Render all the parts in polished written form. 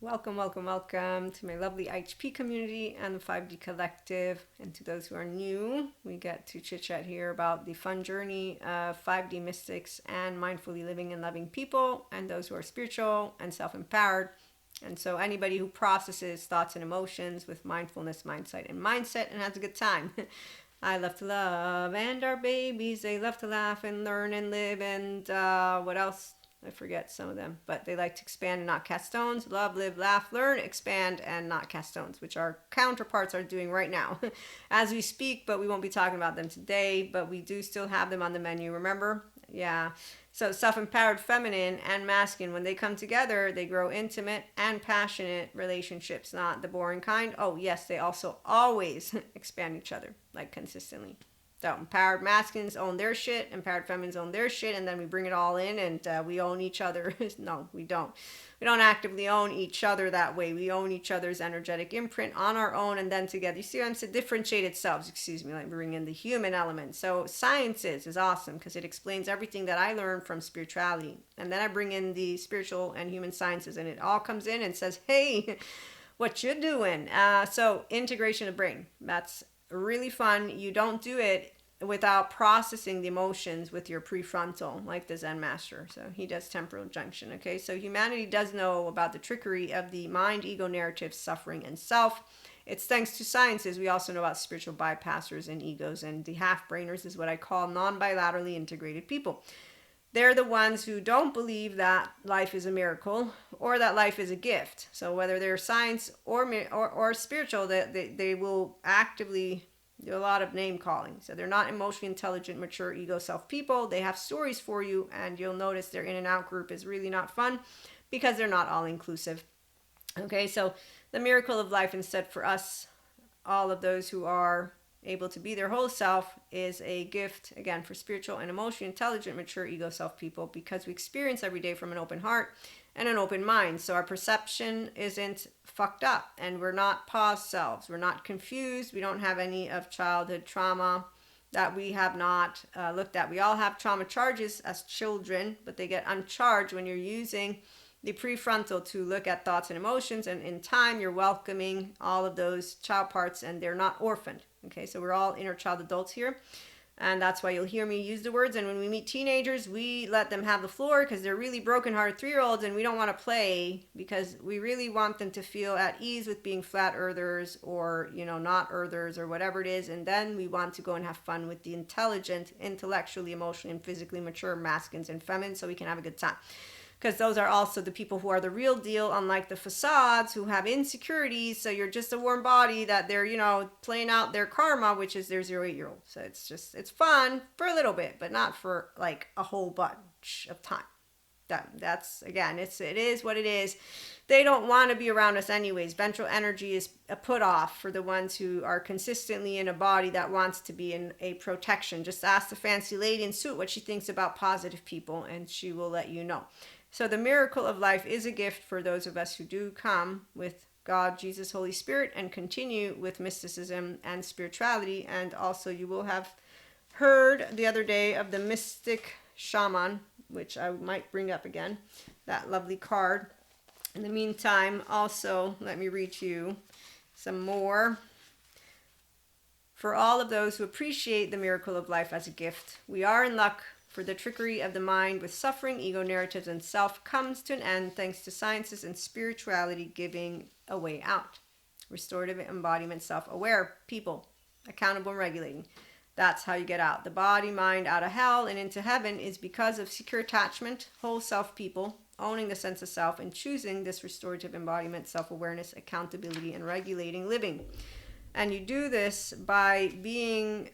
Welcome, welcome, welcome to my lovely IHP community and the 5D Collective. And to those who are new, we get to chit chat here about the fun journey of 5D mystics and mindfully living and loving people, and those who are spiritual and self empowered. And so, anybody who processes thoughts and emotions with mindfulness, mindset, and has a good time. I love to love, and our babies, they love to laugh and learn and live, and what else? I forget some of them, but they like to expand and not cast stones. Love, live, laugh, learn, expand, and not cast stones, which our counterparts are doing right now as we speak, but we won't be talking about them today, but we do still have them on the menu, remember? Yeah. So self-empowered feminine and masculine, when they come together, they grow intimate and passionate relationships, not the boring kind. Oh, yes, they also always expand each other, like consistently. So empowered masculines own their shit, empowered feminines own their shit, and then we bring it all in and we own each other. No, we don't. We don't actively own each other that way. We own each other's energetic imprint on our own and then together. You see what I'm saying? Differentiated selves, excuse me, like bring in the human element. So sciences is awesome because it explains everything that I learned from spirituality. And then I bring in the spiritual and human sciences and it all comes in and says, hey, what you doing? So integration of brain. That's really fun. You don't do it without processing the emotions with your prefrontal, like the Zen master. So he does temporal junction. Okay, so humanity does know about the trickery of the mind, ego narrative, suffering, and self. It's thanks to sciences. We also know about spiritual bypassers and egos, and the half-brainers is what I call non-bilaterally integrated people. They're the ones who don't believe that life is a miracle or that life is a gift. So whether they're science or spiritual, they will actively do a lot of name calling. So they're not emotionally intelligent, mature, ego self people. They have stories for you, and you'll notice their in and out group is really not fun because they're not all inclusive. Okay, so the miracle of life instead for us, all of those who are able to be their whole self, is a gift again for spiritual and emotionally intelligent, mature, ego self people because we experience every day from an open heart and an open mind. So our perception isn't fucked up and we're not pause selves. We're not confused. We don't have any of childhood trauma that we have not looked at. We all have trauma charges as children, but they get uncharged when you're using the prefrontal to look at thoughts and emotions, and in time you're welcoming all of those child parts and they're not orphaned. Okay, so we're all inner child adults here, and that's why you'll hear me use the words. And when we meet teenagers, we let them have the floor because they're really broken-hearted 3-year-olds, and we don't want to play because we really want them to feel at ease with being flat earthers or not earthers or whatever it is. And then we want to go and have fun with the intelligent, intellectually, emotionally, and physically mature masculines and feminines so we can have a good time, because those are also the people who are the real deal, unlike the facades who have insecurities. So you're just a warm body that they're playing out their karma, which is their 0 8-year-old. So it's fun for a little bit, but not for like a whole bunch of time. That's again, it is what it is. They don't want to be around us anyways. Ventral energy is a put off for the ones who are consistently in a body that wants to be in a protection. Just ask the fancy lady in suit what she thinks about positive people and she will let you know. So the miracle of life is a gift for those of us who do come with God, Jesus, Holy Spirit, and continue with mysticism and spirituality. And also you will have heard the other day of the mystic shaman, which I might bring up again, that lovely card. In the meantime, also, let me read you some more. For all of those who appreciate the miracle of life as a gift, we are in luck, for the trickery of the mind with suffering, ego narratives, and self comes to an end thanks to sciences and spirituality giving a way out. Restorative embodiment, self-aware people, accountable and regulating. That's how you get out. The body, mind out of hell and into heaven is because of secure attachment, whole self people, owning the sense of self and choosing this restorative embodiment, self-awareness, accountability, and regulating living. And you do this by being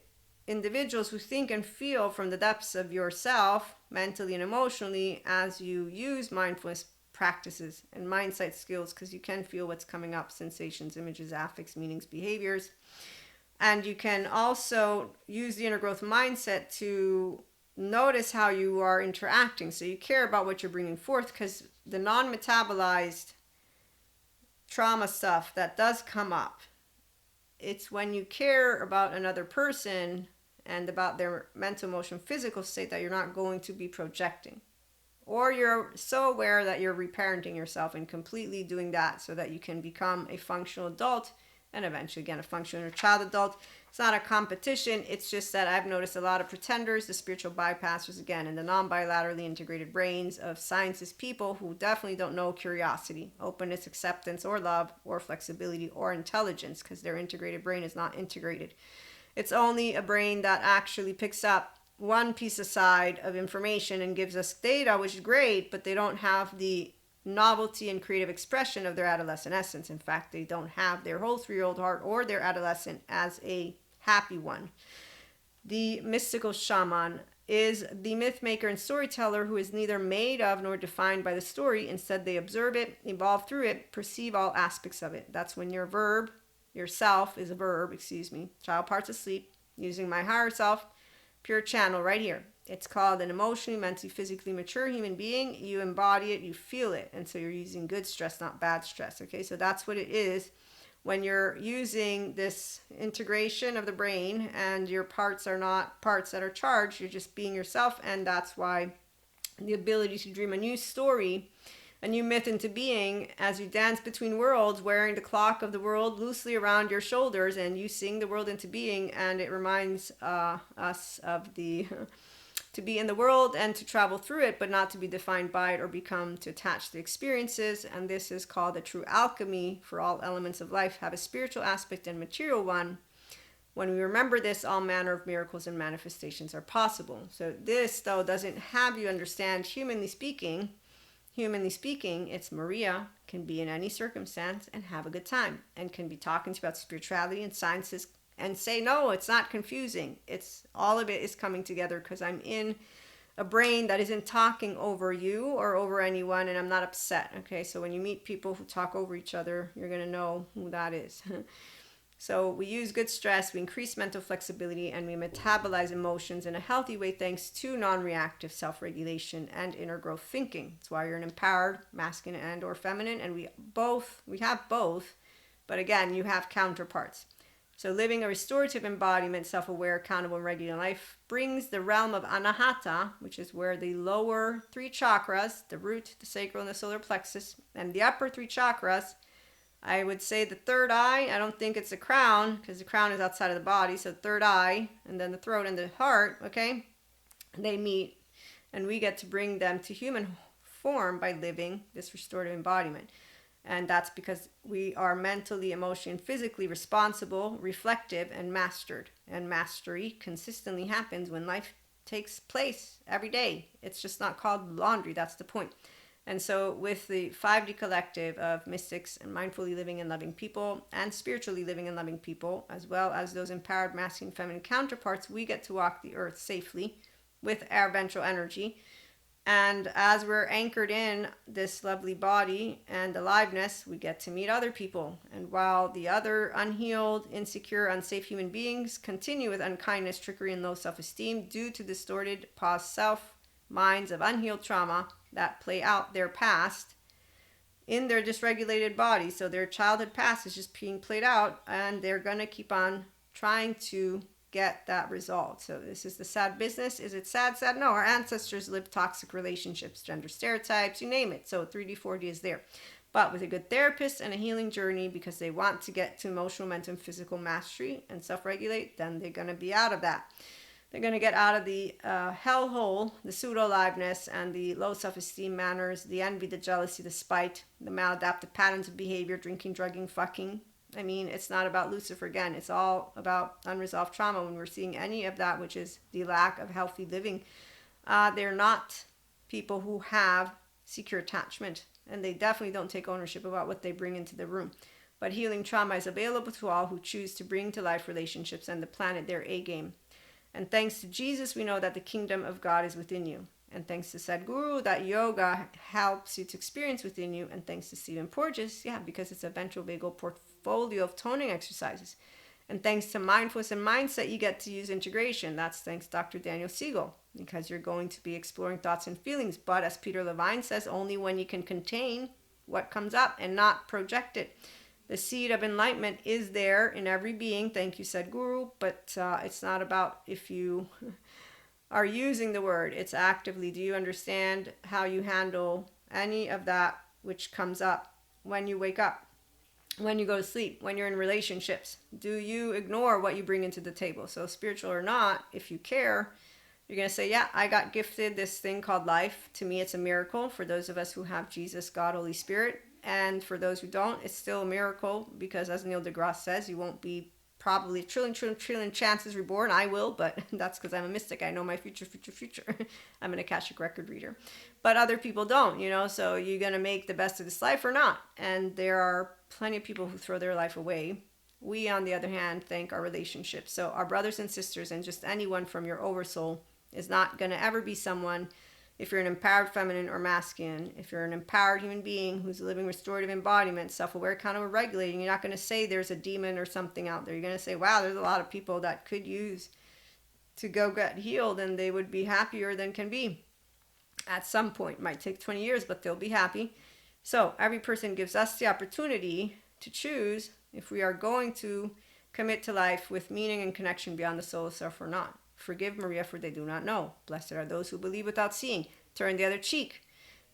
individuals who think and feel from the depths of yourself, mentally and emotionally, as you use mindfulness practices and mindset skills, because you can feel what's coming up, sensations, images, affects, meanings, behaviors. And you can also use the inner growth mindset to notice how you are interacting. So you care about what you're bringing forth, because the non-metabolized trauma stuff that does come up, it's when you care about another person and about their mental, emotional, physical state that you're not going to be projecting or you're so aware that you're reparenting yourself and completely doing that so that you can become a functional adult and eventually, again, a functional child adult. It's not a competition. It's just that I've noticed a lot of pretenders, the spiritual bypassers, again, and the non-bilaterally integrated brains of sciences people who definitely don't know curiosity, openness, acceptance, or love, or flexibility, or intelligence, because their integrated brain is not integrated. It's only a brain that actually picks up one piece aside of information and gives us data, which is great, but they don't have the novelty and creative expression of their adolescent essence. In fact, they don't have their whole 3-year-old heart or their adolescent as a happy one. The mystical shaman is the myth maker and storyteller who is neither made of nor defined by the story. Instead, they observe it, evolve through it, perceive all aspects of it. That's when yourself is a verb, child parts asleep, using my higher self, pure channel right here. It's called an emotionally, mentally, physically mature human being. You embody it, you feel it. And so you're using good stress, not bad stress. Okay, so that's what it is when you're using this integration of the brain and your parts are not parts that are charged. You're just being yourself. And that's why the ability to dream a new story, a new myth into being as you dance between worlds, wearing the clock of the world loosely around your shoulders, and you sing the world into being. And it reminds us of the to be in the world and to travel through it, but not to be defined by it or become to attach to experiences. And this is called the true alchemy. For all elements of life have a spiritual aspect and material one. When we remember this, all manner of miracles and manifestations are possible. So this, though, doesn't have you understand, humanly speaking, it's Maria can be in any circumstance and have a good time, and can be talking to you about spirituality and sciences and say, no, it's not confusing. It's all of it is coming together because I'm in a brain that isn't talking over you or over anyone, and I'm not upset. Okay, so when you meet people who talk over each other, you're going to know who that is. So we use good stress, we increase mental flexibility, and we metabolize emotions in a healthy way thanks to non-reactive self-regulation and inner growth thinking. That's why you're an empowered, masculine and or feminine, and we have both, but again, you have counterparts. So living a restorative embodiment, self-aware, accountable, and regular life brings the realm of anahata, which is where the lower 3 chakras, the root, the sacral, and the solar plexus, and the upper 3 chakras, I would say the third eye, I don't think it's the crown, because the crown is outside of the body, so third eye, and then the throat and the heart, okay, they meet, and we get to bring them to human form by living this restorative embodiment. And that's because we are mentally, emotionally, and physically responsible, reflective, and mastered. And mastery consistently happens when life takes place every day. It's just not called laundry. That's the point. And so with the 5D collective of mystics and mindfully living and loving people and spiritually living and loving people, as well as those empowered masculine and feminine counterparts, we get to walk the earth safely with our ventral energy. And as we're anchored in this lovely body and aliveness, we get to meet other people. And while the other unhealed, insecure, unsafe human beings continue with unkindness, trickery, and low self-esteem due to distorted past self minds of unhealed trauma that play out their past in their dysregulated body. So their childhood past is just being played out, and they're going to keep on trying to get that resolved. So this is the sad business. Is it sad? Sad? No, our ancestors lived toxic relationships, gender stereotypes, you name it. So 3D, 4D is there. But with a good therapist and a healing journey, because they want to get to emotional, mental, and physical mastery and self-regulate, then they're going to be out of that. They're going to get out of the hellhole, the pseudo-aliveness, and the low self-esteem manners, the envy, the jealousy, the spite, the maladaptive patterns of behavior, drinking, drugging, fucking. I mean, it's not about Lucifer again. It's all about unresolved trauma. When we're seeing any of that, which is the lack of healthy living, they're not people who have secure attachment. And they definitely don't take ownership about what they bring into the room. But healing trauma is available to all who choose to bring to life relationships and the planet their A game. And thanks to Jesus, we know that the kingdom of God is within you. And thanks to Sadhguru, that yoga helps you to experience within you. And thanks to Stephen Porges, because it's a ventral vagal portfolio of toning exercises. And thanks to mindfulness and mindset, you get to use integration. That's thanks to Dr. Daniel Siegel, because you're going to be exploring thoughts and feelings. But as Peter Levine says, only when you can contain what comes up and not project it. The seed of enlightenment is there in every being. Thank you, Sadhguru. But it's not about if you are using the word. It's actively. Do you understand how you handle any of that which comes up when you wake up, when you go to sleep, when you're in relationships? Do you ignore what you bring into the table? So spiritual or not, if you care, you're going to say, yeah, I got gifted this thing called life. To me, it's a miracle. For those of us who have Jesus, God, Holy Spirit. And for those who don't, it's still a miracle, because as Neil deGrasse says, you won't be probably a trillion chances reborn. I will, but that's because I'm a mystic. I know my future. I'm an Akashic record reader. But other people don't, so you're going to make the best of this life or not. And there are plenty of people who throw their life away. We, on the other hand, thank our relationships. So our brothers and sisters, and just anyone from your oversoul, is not going to ever be someone, if you're an empowered feminine or masculine, if you're an empowered human being who's living restorative embodiment, self-aware, accountable, regulating, you're not going to say there's a demon or something out there. You're going to say, wow, there's a lot of people that could use to go get healed, and they would be happier than can be at some point. It might take 20 years, but they'll be happy. So every person gives us the opportunity to choose if we are going to commit to life with meaning and connection beyond the soul self or not. Forgive, Maria, for they do not know. Blessed are those who believe without seeing. Turn the other cheek.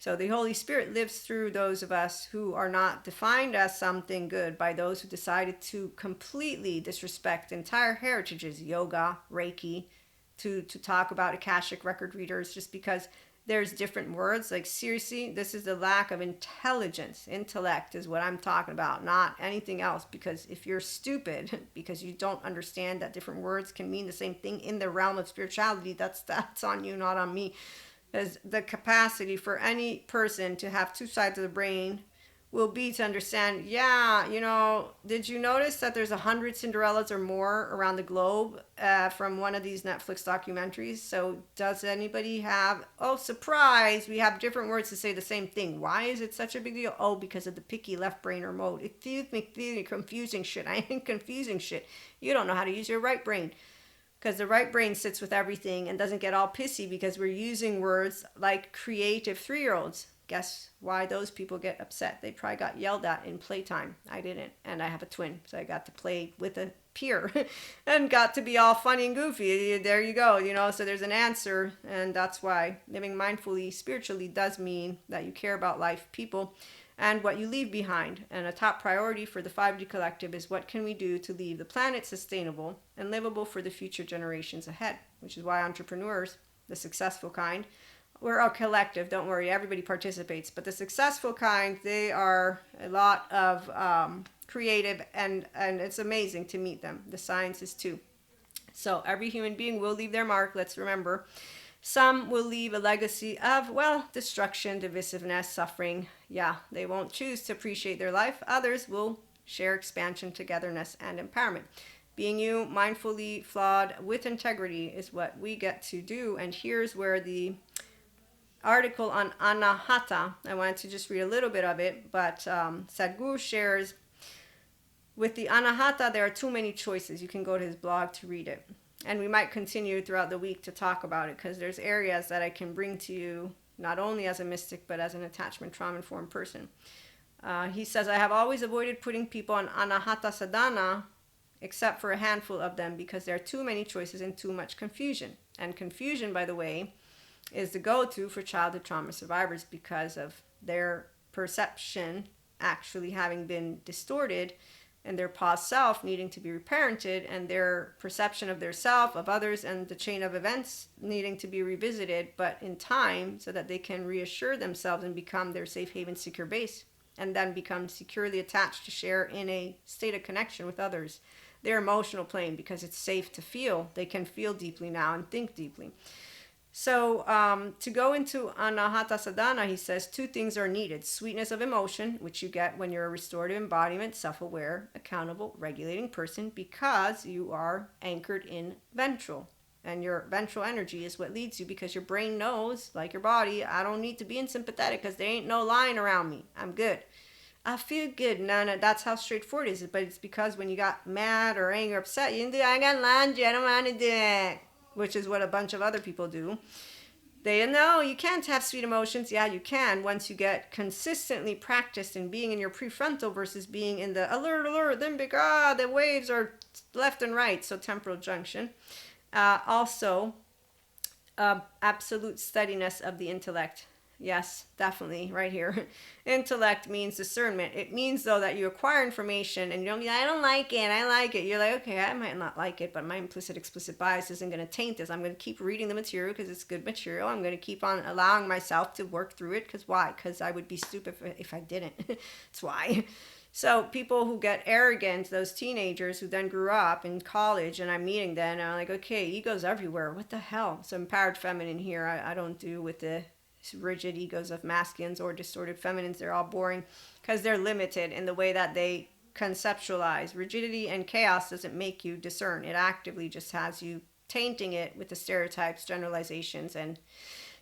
So the Holy Spirit lives through those of us who are not defined as something good by those who decided to completely disrespect entire heritages, yoga, Reiki, to talk about Akashic record readers just because there's different words. Like, seriously, this is the lack of intelligence. Intellect is what I'm talking about, not anything else. Because if you're stupid because you don't understand that different words can mean the same thing in the realm of spirituality, that's on you, not on me. Because the capacity for any person to have two sides of the brain will be to understand, did you notice that there's 100 Cinderellas or more around the globe from one of these Netflix documentaries? So does anybody have, surprise, we have different words to say the same thing. Why is it such a big deal? Oh, because of the picky left brainer mode. It feels me confusing shit. I ain't confusing shit. You don't know how to use your right brain. Because the right brain sits with everything and doesn't get all pissy because we're using words like creative 3-year-olds. Guess why those people get upset? They probably got yelled at in playtime. I didn't, and I have a twin, so I got to play with a peer and got to be all funny and goofy. There you go, so there's an answer, and that's why living mindfully, spiritually does mean that you care about life, people, and what you leave behind. And a top priority for the 5D Collective is what can we do to leave the planet sustainable and livable for the future generations ahead, which is why entrepreneurs, the successful kind, we're a collective, don't worry, everybody participates, but the successful kind, they are a lot of creative, and it's amazing to meet them. The sciences too. So every human being will leave their mark, let's remember. Some will leave a legacy of, destruction, divisiveness, suffering. Yeah, they won't choose to appreciate their life. Others will share expansion, togetherness, and empowerment. Being you, mindfully flawed with integrity, is what we get to do. And here's where the article on Anahata, I wanted to just read a little bit of it, but Sadhguru shares, with the Anahata, there are too many choices. You can go to his blog to read it. And we might continue throughout the week to talk about it, because there's areas that I can bring to you, not only as a mystic, but as an attachment trauma-informed person. He says, I have always avoided putting people on Anahata Sadhana, except for a handful of them, because there are too many choices and too much confusion. And confusion, by the way, is the go-to for childhood trauma survivors, because of their perception actually having been distorted, and their past self needing to be reparented, and their perception of their self, of others, and the chain of events needing to be revisited, but in time, so that they can reassure themselves and become their safe haven, secure base, and then become securely attached to share in a state of connection with others. Their emotional plane, because it's safe to feel. They can feel deeply now and think deeply. So to go into Anahata Sadhana, he says 2 things are needed. Sweetness of emotion, which you get when you're a restorative embodiment, self-aware, accountable, regulating person, because you are anchored in ventral. And your ventral energy is what leads you, because your brain knows, like your body, I don't need to be in sympathetic because there ain't no lion around me. I'm good. I feel good. No, that's how straightforward it is. But it's because when you got mad or angry or upset, you didn't do, I got laundry, I don't want to do it. Which is what a bunch of other people do. They know you can't have sweet emotions. Yeah, you can, once you get consistently practiced in being in your prefrontal versus being in the alert, limbic, the waves are left and right, so temporal junction. Also, Absolute steadiness of the intellect. Yes, definitely, right here. Intellect means discernment. It means, though, that you acquire information and you don't be, I don't like it, I like it. You're like, okay, I might not like it, but my implicit, explicit bias isn't going to taint this. I'm going to keep reading the material because it's good material. I'm going to keep on allowing myself to work through it. Because why? Because I would be stupid if I didn't. That's why. So people who get arrogant, those teenagers who then grew up in college, and I'm meeting them, and I'm like, okay, ego's everywhere. What the hell? So empowered feminine here. I don't do with the rigid egos of masculines or distorted feminines. They're all boring because they're limited in the way that they conceptualize. Rigidity and chaos doesn't make you discern. It actively just has you tainting it with the stereotypes, generalizations, and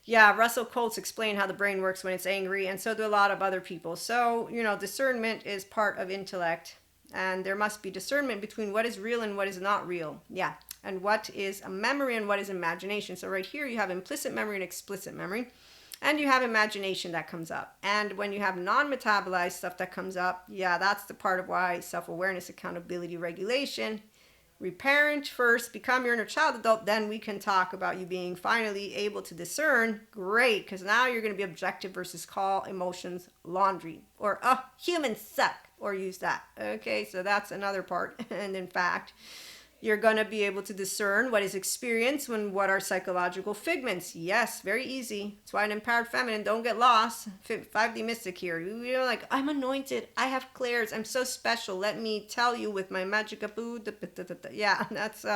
yeah, Russell Coates explained how the brain works when it's angry, and so do a lot of other people. So, discernment is part of intellect, and there must be discernment between what is real and what is not real. Yeah, and what is a memory and what is imagination. So right here you have implicit memory and explicit memory, and you have imagination that comes up. And when you have non-metabolized stuff that comes up, yeah, that's the part of why self-awareness, accountability, regulation, reparent first, become your inner child adult, then we can talk about you being finally able to discern. Great, because now you're going to be objective versus call emotions laundry, or humans suck, or use that. Okay, so that's another part. And in fact, you're going to be able to discern what is experience and what are psychological figments. Yes, very easy. That's why an empowered feminine, don't get lost. 5D mystic here. You're like, I'm anointed. I have clairs. I'm so special. Let me tell you with my magic food. Yeah, that's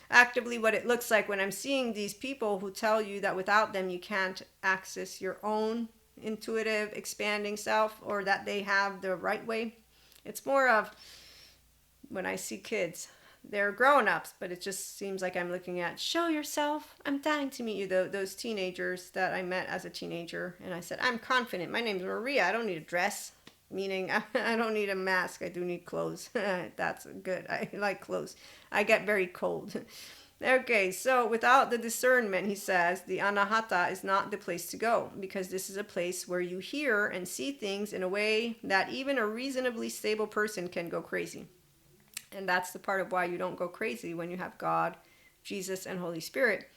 actively what it looks like when I'm seeing these people who tell you that without them you can't access your own intuitive, expanding self, or that they have the right way. It's more of when I see kids. They're grown-ups, but it just seems like I'm looking at, show yourself. I'm dying to meet you. Those teenagers that I met as a teenager. And I said, I'm confident. My name's Maria. I don't need a dress. Meaning, I don't need a mask. I do need clothes. That's good. I like clothes. I get very cold. Okay, so without the discernment, he says, the anahata is not the place to go. Because this is a place where you hear and see things in a way that even a reasonably stable person can go crazy. And that's the part of why you don't go crazy when you have God, Jesus, and Holy Spirit.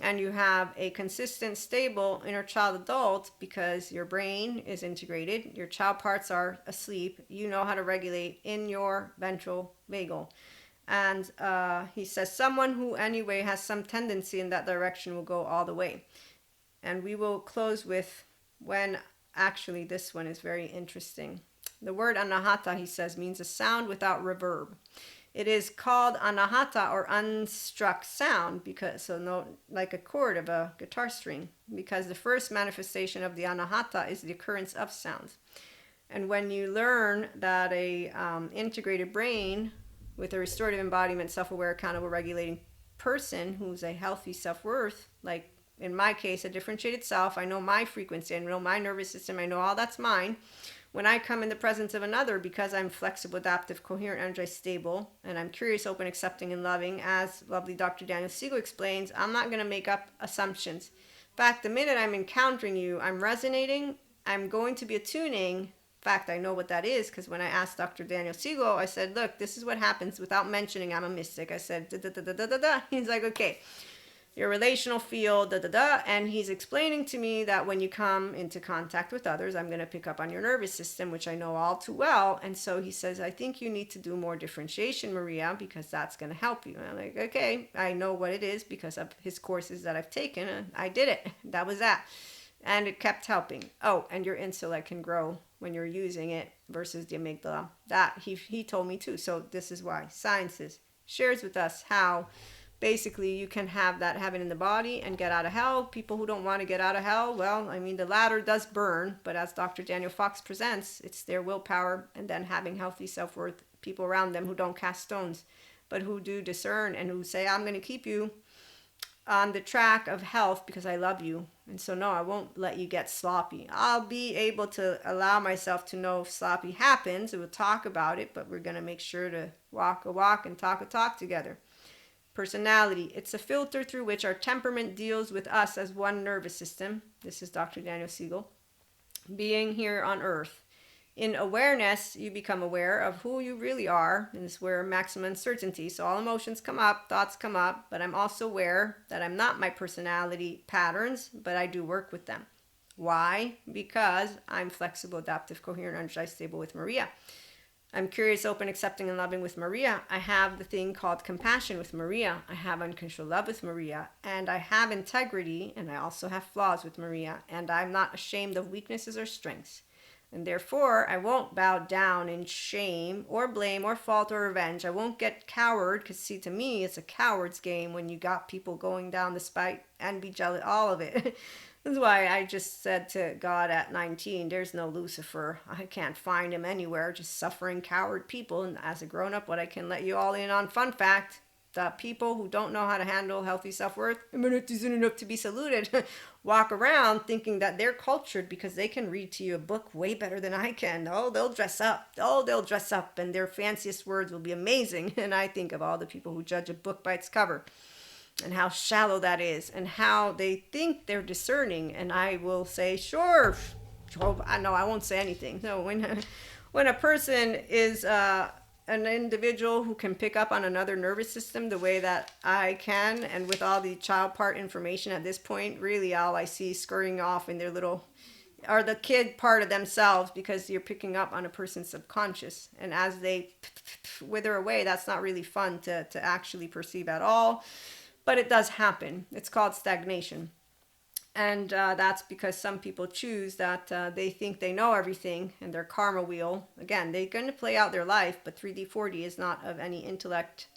And you have a consistent, stable inner child adult because your brain is integrated. Your child parts are asleep. You know how to regulate in your ventral vagal. And he says someone who anyway has some tendency in that direction will go all the way. And we will close with when actually this one is very interesting. The word anahata, he says, means a sound without reverb. It is called anahata, or unstruck sound, because so no, like a chord of a guitar string, because the first manifestation of the anahata is the occurrence of sounds. And when you learn that a integrated brain with a restorative embodiment, self-aware, accountable, regulating person who's a healthy self-worth, like in my case, a differentiated self, I know my frequency, I know my nervous system, I know all that's mine. When I come in the presence of another, because I'm flexible, adaptive, coherent, energized, stable, and I'm curious, open, accepting, and loving, as lovely Dr. Daniel Siegel explains, I'm not going to make up assumptions. In fact, the minute I'm encountering you, I'm resonating, I'm going to be attuning. In fact, I know what that is, because when I asked Dr. Daniel Siegel, I said, look, this is what happens without mentioning I'm a mystic. I said, da-da-da-da-da-da. He's like, okay. Your relational field, and he's explaining to me that when you come into contact with others, I'm going to pick up on your nervous system, which I know all too well. And so he says, I think you need to do more differentiation, Maria, because that's going to help you. And I'm like, okay, I know what it is because of his courses that I've taken, and I did it. That was that. And it kept helping. Oh, and your intellect can grow when you're using it versus the amygdala. That he told me too. So this is why Sciences shares with us how basically you can have that heaven in the body and get out of hell. People who don't want to get out of hell, well, I mean, the latter does burn, but as Dr. Daniel Fox presents, it's their willpower and then having healthy self-worth, people around them who don't cast stones, but who do discern and who say, I'm going to keep you on the track of health because I love you. And so, no, I won't let you get sloppy. I'll be able to allow myself to know if sloppy happens. We'll talk about it, but we're going to make sure to walk a walk and talk a talk together. Personality. It's a filter through which our temperament deals with us as one nervous system. This is Dr. Daniel Siegel. Being here on earth. In awareness, you become aware of who you really are, and this is where maximum uncertainty. So all emotions come up, thoughts come up, but I'm also aware that I'm not my personality patterns, but I do work with them. Why? Because I'm flexible, adaptive, coherent, energized, stable with Maria. I'm curious, open, accepting, and loving with Maria. I have the thing called compassion with Maria. I have unconditional love with Maria. And I have integrity, and I also have flaws with Maria. And I'm not ashamed of weaknesses or strengths. And therefore, I won't bow down in shame or blame or fault or revenge. I won't get coward, because see, to me, it's a coward's game when you got people going down the spite and be jealous, all of it. This is why I just said to God at 19, there's no Lucifer. I can't find him anywhere, just suffering coward people. And as a grown-up, what I can let you all in on, fun fact, the people who don't know how to handle healthy self-worth, a minute isn't enough to be saluted, walk around thinking that they're cultured because they can read to you a book way better than I can. Oh, they'll dress up. Oh, they'll dress up, and their fanciest words will be amazing. And I think of all the people who judge a book by its cover, and how shallow that is, and how they think they're discerning. And I will say, sure, no, I won't say anything. No, when a person is an individual who can pick up on another nervous system the way that I can, and with all the child part information at this point, really all I see scurrying off in their little, or the kid part of themselves, because you're picking up on a person's subconscious. And as they wither away, that's not really fun to actually perceive at all. But it does happen. It's called stagnation. And that's because some people choose that they think they know everything, and their karma wheel, again, they're going to play out their life, but 3D, 4D is not of any intellect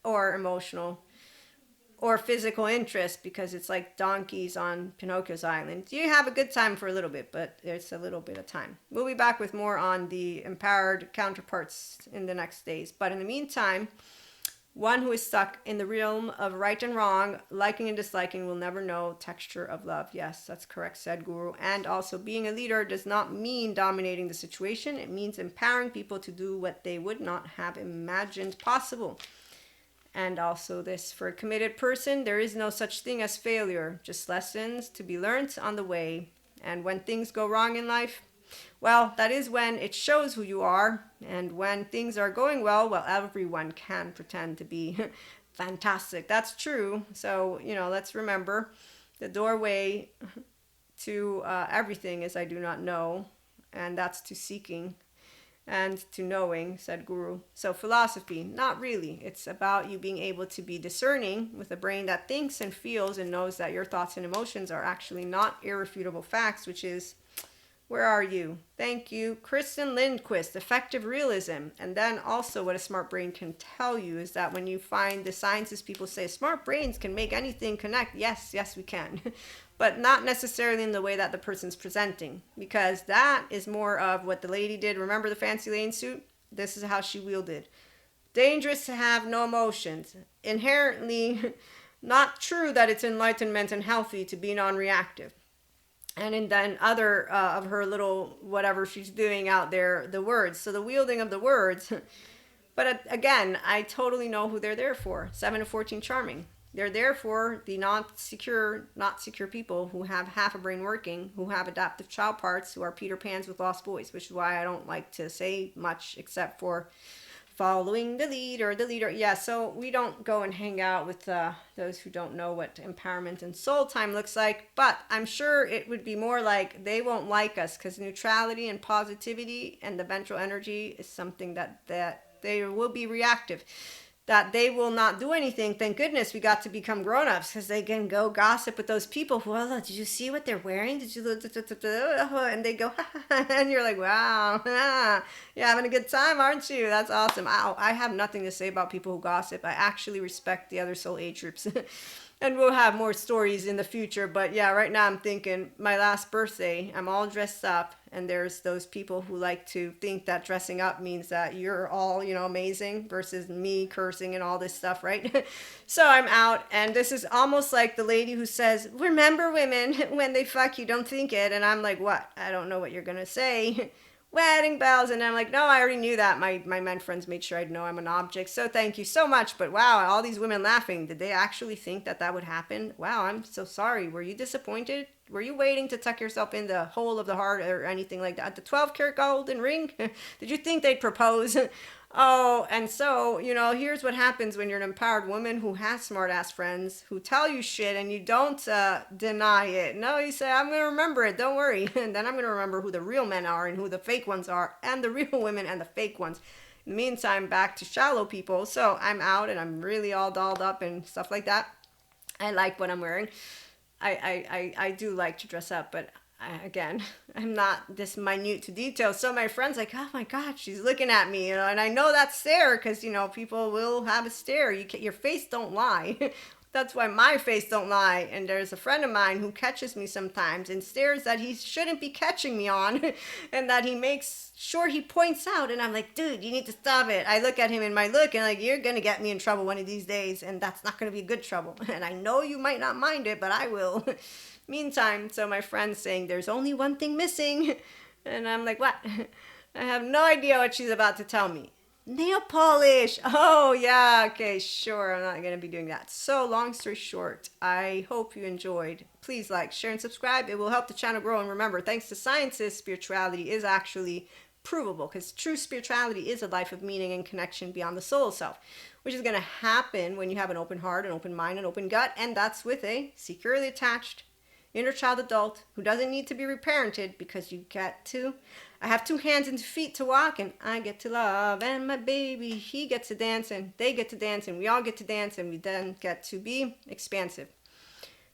or emotional or physical interest, because it's like donkeys on Pinocchio's island. You have a good time for a little bit, but it's a little bit of time. We'll be back with more on the empowered counterparts in the next days. But in the meantime, one who is stuck in the realm of right and wrong, liking and disliking, will never know texture of love. Yes, that's correct, said Guru. And also, being a leader does not mean dominating the situation. It means empowering people to do what they would not have imagined possible. And also this, for a committed person, there is no such thing as failure, just lessons to be learned on the way. And when things go wrong in life, well, that is when it shows who you are. And when things are going well, everyone can pretend to be fantastic. That's true. So, let's remember the doorway to everything is I do not know. And that's to seeking and to knowing, said Guru. So philosophy, not really. It's about you being able to be discerning with a brain that thinks and feels and knows that your thoughts and emotions are actually not irrefutable facts, which is, where are you? Thank you. Kristen Lindquist, effective realism. And then also what a smart brain can tell you is that when you find the scientists, people say smart brains can make anything connect. Yes, we can. But not necessarily in the way that the person's presenting, because that is more of what the lady did. Remember the fancy lane suit? This is how she wielded. Dangerous to have no emotions. Inherently not true that it's enlightenment and healthy to be non-reactive. And then other of her little whatever she's doing out there, the words. So the wielding of the words. But again, I totally know who they're there for. 7 to 14 charming. They're there for the not secure people who have half a brain working, who have adaptive child parts, who are Peter Pans with lost boys, which is why I don't like to say much except for following the leader. Yeah, so we don't go and hang out with those who don't know what empowerment and soul time looks like, but I'm sure it would be more like they won't like us, because neutrality and positivity and the ventral energy is something that they will be reactive, that they will not do anything. Thank goodness we got to become grown-ups, because they can go gossip with those people who, oh, did you see what they're wearing? Did you look? And they go, and you're like, wow, you're having a good time, aren't you? That's awesome. I have nothing to say about people who gossip. I actually respect the other soul age groups. And we'll have more stories in the future. But yeah, right now I'm thinking my last birthday, I'm all dressed up. And there's those people who like to think that dressing up means that you're all, amazing, versus me cursing and all this stuff, right? So I'm out. And this is almost like the lady who says, remember women, when they fuck you, don't think it. And I'm like, what? I don't know what you're going to say. Wedding bells. And I'm like, no, I already knew that. My men friends made sure I'd know I'm an object. So thank you so much. But wow, all these women laughing. Did they actually think that would happen? Wow, I'm so sorry. Were you disappointed? Were you waiting to tuck yourself in the hole of the heart or anything like that? The 12-karat golden ring? Did you think they'd propose? Oh, and so, here's what happens when you're an empowered woman who has smart ass friends who tell you shit and you don't deny it. No, you say, I'm going to remember it. Don't worry. And then I'm going to remember who the real men are and who the fake ones are, and the real women and the fake ones. In the meantime, back to shallow people. So I'm out and I'm really all dolled up and stuff like that. I like what I'm wearing. I do like to dress up, but again, I'm not this minute to detail. So my friend's like, oh my God, she's looking at me, and I know that stare because, people will have a stare. Your face don't lie. That's why my face don't lie. And there's a friend of mine who catches me sometimes and stares that he shouldn't be catching me on and that he makes sure he points out. And I'm like, dude, you need to stop it. I look at him in my look and like, you're going to get me in trouble one of these days. And that's not going to be good trouble. And I know you might not mind it, but I will. Meantime, so my friend's saying there's only one thing missing. And I'm like, what? I have no idea what she's about to tell me. Nail polish. Oh, yeah. Okay, sure. I'm not going to be doing that. So, long story short, I hope you enjoyed. Please like, share, and subscribe. It will help the channel grow. And remember, thanks to scientists, spirituality is actually provable because true spirituality is a life of meaning and connection beyond the soul self, which is going to happen when you have an open heart, an open mind, an open gut. And that's with a securely attached inner child adult who doesn't need to be reparented because you get to. I have 2 hands and 2 feet to walk, and I get to love, and my baby, he gets to dance, and they get to dance, and we all get to dance, and we then get to be expansive.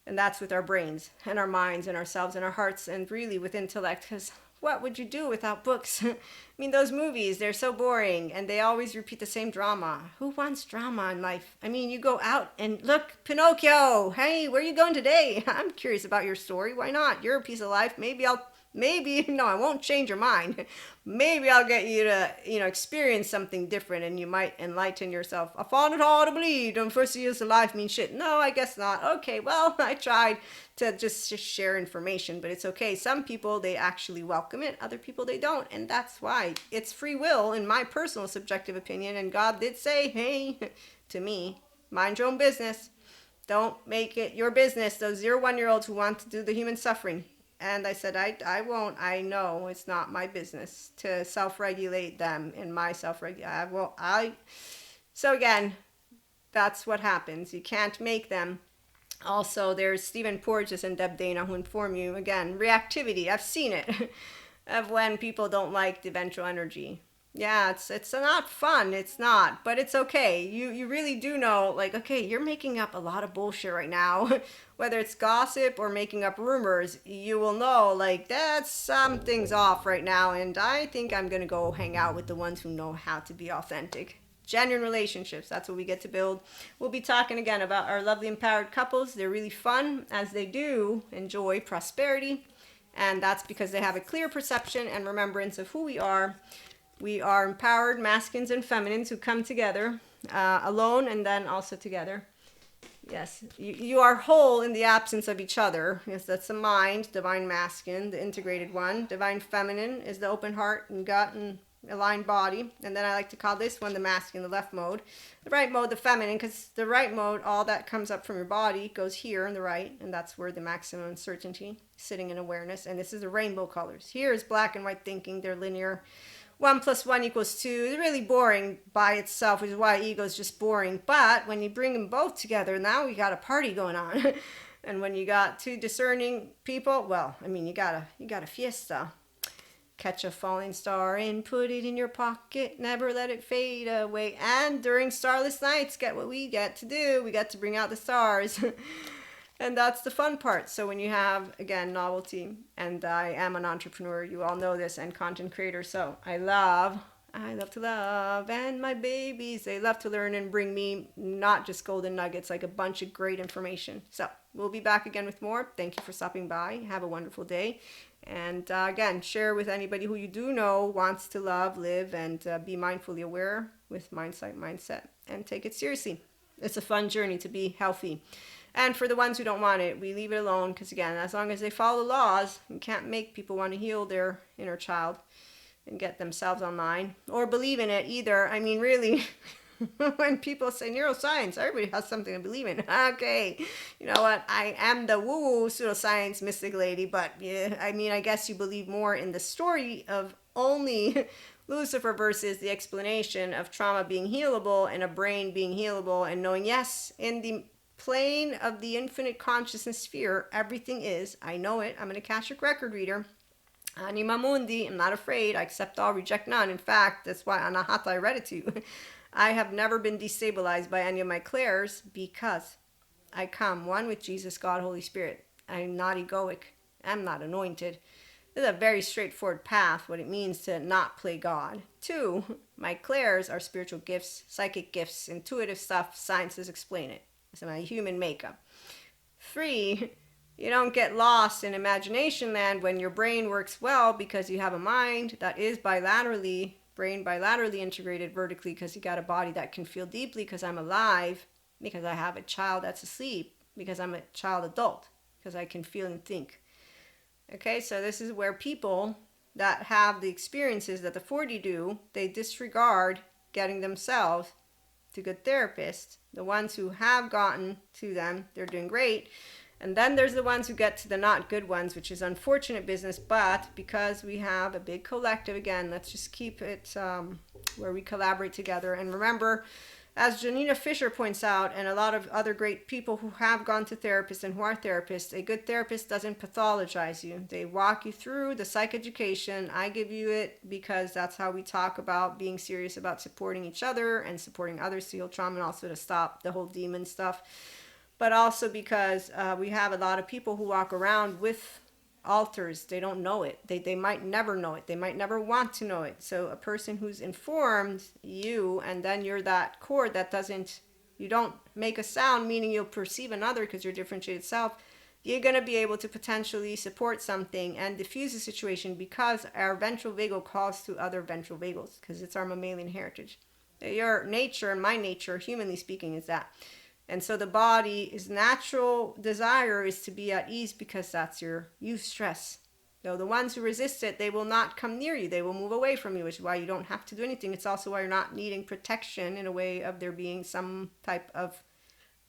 And that's with our brains, and our minds, and ourselves, and our hearts, and really with intellect, because what would you do without books? I mean, those movies, they're so boring, and they always repeat the same drama. Who wants drama in life? I mean, you go out and look, Pinocchio, hey, where are you going today? I'm curious about your story. Why not? You're a piece of life. No, I won't change your mind. Maybe I'll get you to, experience something different and you might enlighten yourself. I found it hard to believe. Don't first years of life mean shit. No, I guess not. Okay, well, I tried to just share information, but it's okay. Some people, they actually welcome it. Other people, they don't. And that's why it's free will, in my personal subjective opinion. And God did say, hey, to me, mind your own business. Don't make it your business. Those 0-1-year-olds who want to do the human suffering. And I said, I won't. I know it's not my business to self-regulate them in my self-regulation. So again, that's what happens. You can't make them. Also, there's Stephen Porges and Deb Dana who inform you, again, reactivity. I've seen it, of when people don't like the ventral energy. Yeah, it's not fun. It's not, but it's okay. You really do know, like, okay, you're making up a lot of bullshit right now. Whether it's gossip or making up rumors, you will know, like, that's something's off right now. And I think I'm going to go hang out with the ones who know how to be authentic. Genuine relationships, that's what we get to build. We'll be talking again about our lovely empowered couples. They're really fun as they do enjoy prosperity. And that's because they have a clear perception and remembrance of who we are. We are empowered masculines and feminines who come together, alone and then also together. Yes, you are whole in the absence of each other. Yes, that's the mind, divine masculine, the integrated one. Divine feminine is the open heart and gut and aligned body. And then I like to call this one the masculine, the left mode. The right mode, the feminine, because the right mode, all that comes up from your body goes here on the right. And that's where the maximum uncertainty, sitting in awareness. And this is the rainbow colors. Here is black and white thinking. They're linear. 1 + 1 = 2. It's really boring by itself, which is why ego is just boring. But when you bring them both together, now we got a party going on. And when you got 2 discerning people, well, I mean, you got a fiesta. Catch a falling star and put it in your pocket. Never let it fade away. And during starless nights, get what we get to do. We get to bring out the stars. And that's the fun part. So when you have, again, novelty, and I am an entrepreneur, you all know this, and content creator. So I love to love, and my babies, they love to learn and bring me not just golden nuggets, like a bunch of great information. So we'll be back again with more. Thank you for stopping by. Have a wonderful day. And again, share with anybody who you do know wants to love, live, and be mindfully aware with mindset, and take it seriously. It's a fun journey to be healthy. And for the ones who don't want it, we leave it alone because, again, as long as they follow the laws, you can't make people want to heal their inner child and get themselves online or believe in it either. I mean, really, When people say neuroscience, everybody has something to believe in. Okay, you know what? I am the woo-woo pseudoscience mystic lady, but yeah, I mean, I guess you believe more in the story of only Lucifer versus the explanation of trauma being healable and a brain being healable, and knowing, yes, in the plane of the infinite consciousness sphere, everything is. I know it. I'm an Akashic record reader. Anima mundi, I'm not afraid. I accept all, reject none. In fact, that's why Anahata I read it to you. I have never been destabilized by any of my clairs because I come one with Jesus, God, Holy Spirit. I'm not egoic. I'm not anointed. This is a very straightforward path, what it means to not play God. 2, my clairs are spiritual gifts, psychic gifts, intuitive stuff. Sciences explain it. It's my human makeup. 3, you don't get lost in imagination land when your brain works well because you have a mind that is brain bilaterally integrated vertically, because you got a body that can feel deeply because I'm alive, because I have a child that's asleep, because I'm a child adult, because I can feel and think. Okay, so this is where people that have the experiences that the 40 do, they disregard getting themselves to good therapists. The ones who have gotten to them, they're doing great. And then there's the ones who get to the not good ones, which is unfortunate business. But because we have a big collective, again, let's just keep it where we collaborate together. And remember, as Janina Fisher points out, and a lot of other great people who have gone to therapists and who are therapists, a good therapist doesn't pathologize you. They walk you through the psychoeducation. I give you it because that's how we talk about being serious about supporting each other and supporting others to heal trauma, and also to stop the whole demon stuff. But also because we have a lot of people who walk around with altars. They don't know it. They might never know it. They might never want to know it. So a person who's informed you, and then you're that cord that doesn't, you don't make a sound, meaning you'll perceive another because you're differentiated self, you're going to be able to potentially support something and diffuse the situation, because our ventral vagal calls to other ventral vagals, because it's our mammalian heritage. Your nature and my nature, humanly speaking, is that. And so the body's natural desire is to be at ease, because that's your eustress. So the ones who resist it, they will not come near you. They will move away from you, which is why you don't have to do anything. It's also why you're not needing protection in a way of there being some type of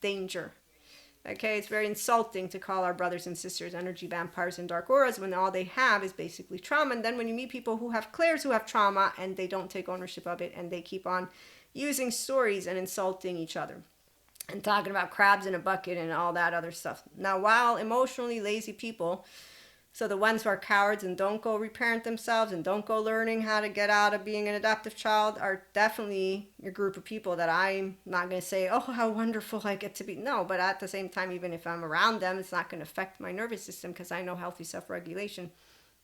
danger. Okay, it's very insulting to call our brothers and sisters energy vampires and dark auras when all they have is basically trauma. And then when you meet people who have clairs who have trauma and they don't take ownership of it, and they keep on using stories and insulting each other and talking about crabs in a bucket and all that other stuff. Now, while emotionally lazy people, so the ones who are cowards and don't go reparent themselves and don't go learning how to get out of being an adoptive child, are definitely a group of people that I'm not going to say, oh, how wonderful I get to be. No, but at the same time, even if I'm around them, it's not going to affect my nervous system, because I know healthy self-regulation.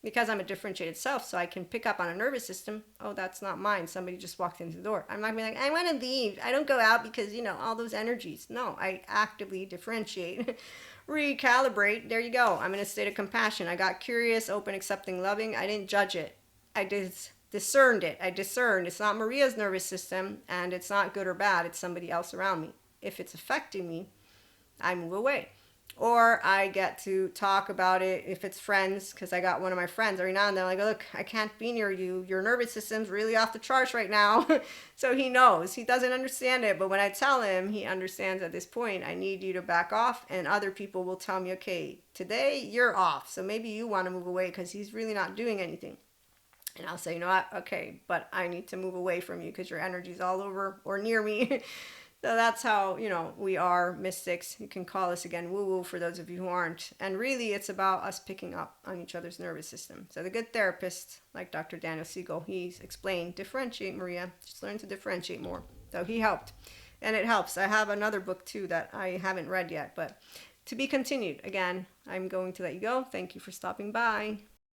Because I'm a differentiated self, so I can pick up on a nervous system. Oh, that's not mine. Somebody just walked into the door. I'm not going to be like, I want to leave. I don't go out because, all those energies. No, I actively differentiate, recalibrate. There you go. I'm in a state of compassion. I got curious, open, accepting, loving. I didn't judge it. I discerned it. I discerned. It's not Maria's nervous system, and it's not good or bad. It's somebody else around me. If it's affecting me, I move away. Or I get to talk about it if it's friends, because I got one of my friends every now and then, like, look, I can't be near you. Your nervous system's really off the charts right now. So he knows. He doesn't understand it. But when I tell him, he understands at this point, I need you to back off. And other people will tell me, okay, today you're off. So maybe you want to move away because he's really not doing anything. And I'll say, you know what? Okay, but I need to move away from you because your energy's all over or near me. So that's how, we are mystics. You can call us, again, woo-woo for those of you who aren't. And really, it's about us picking up on each other's nervous system. So the good therapist, like Dr. Daniel Siegel, he's explained, differentiate, Maria. Just learn to differentiate more. So he helped. And it helps. I have another book, too, that I haven't read yet. But to be continued. Again, I'm going to let you go. Thank you for stopping by.